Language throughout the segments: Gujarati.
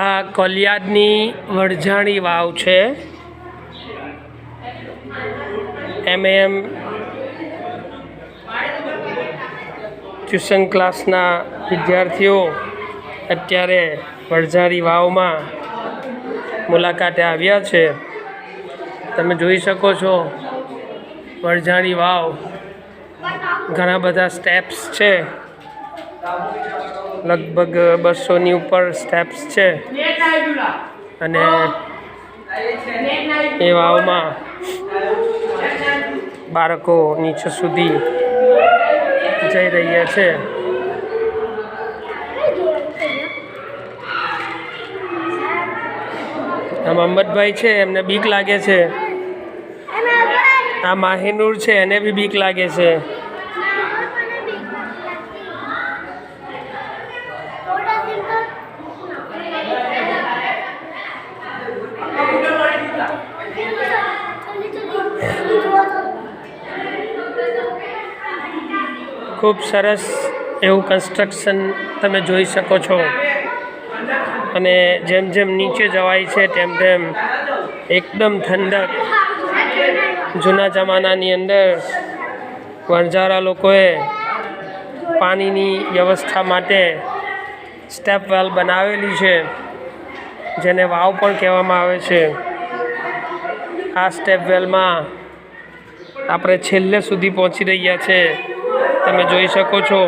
આ કોલિયાદની વરજાણી વાવ છે. એમ ટ્યુશન ક્લાસના વિદ્યાર્થીઓ અત્યારે વરજાણી વાવમાં મુલાકાતે આવ્યા છે. તમે જોઈ શકો છો વરજાણી વાવ ઘણા બધા સ્ટેપ્સ છે, લગભગ 200ની ઉપર સ્ટેપ્સ છે અને એ વાવમાં બાળકો નીચે સુધી જઈ રહ્યા છે. આ મોહમ્મદભાઈ છે, એમને બીક લાગે છે. આ માહિનુર છે, એને બી બીક લાગે છે. ખૂબ સરસ એવું કન્સ્ટ્રક્શન તમે જોઈ શકો છો અને જેમ જેમ નીચે જવાય છે તેમ તેમ એકદમ ઠંડક. જૂના જમાનાની અંદર વણઝારા લોકોએ પાણીની વ્યવસ્થા માટે સ્ટેપ વેલ બનાવેલી છે, જેને વાવ પણ કહેવામાં આવે છે. આ સ્ટેપ વેલમાં આપણે છેલ્લે સુધી પહોંચી રહ્યા છે. તમે જોઈ શકો છો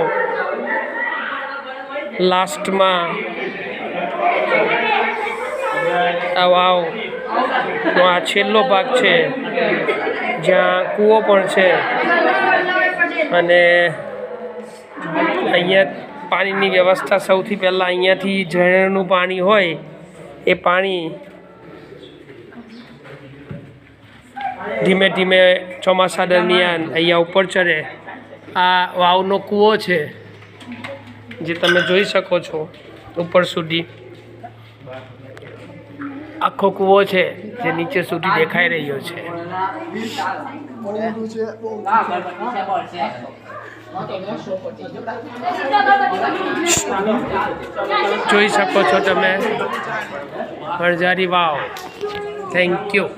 લાસ્ટમાં આ વાવનો આ છેલ્લો ભાગ છે, જ્યાં કૂવો પણ છે અને અહીંયા પાણીની વ્યવસ્થા સૌથી પહેલાં અહીંયાથી ઝરણાનું પાણી હોય એ પાણી ધીમે ધીમે ચોમાસા દરમિયાન અહીંયા ઉપર ચડે. આ વાવનો કૂવો છે જે તમે જોઈ શકો છો ઉપર સુધી. આખો કૂવો છે જે નીચે સુધી દેખાઈ રહ્યો છે. જોઈ શકો છો તમે વરજારી વાવ. Thank you.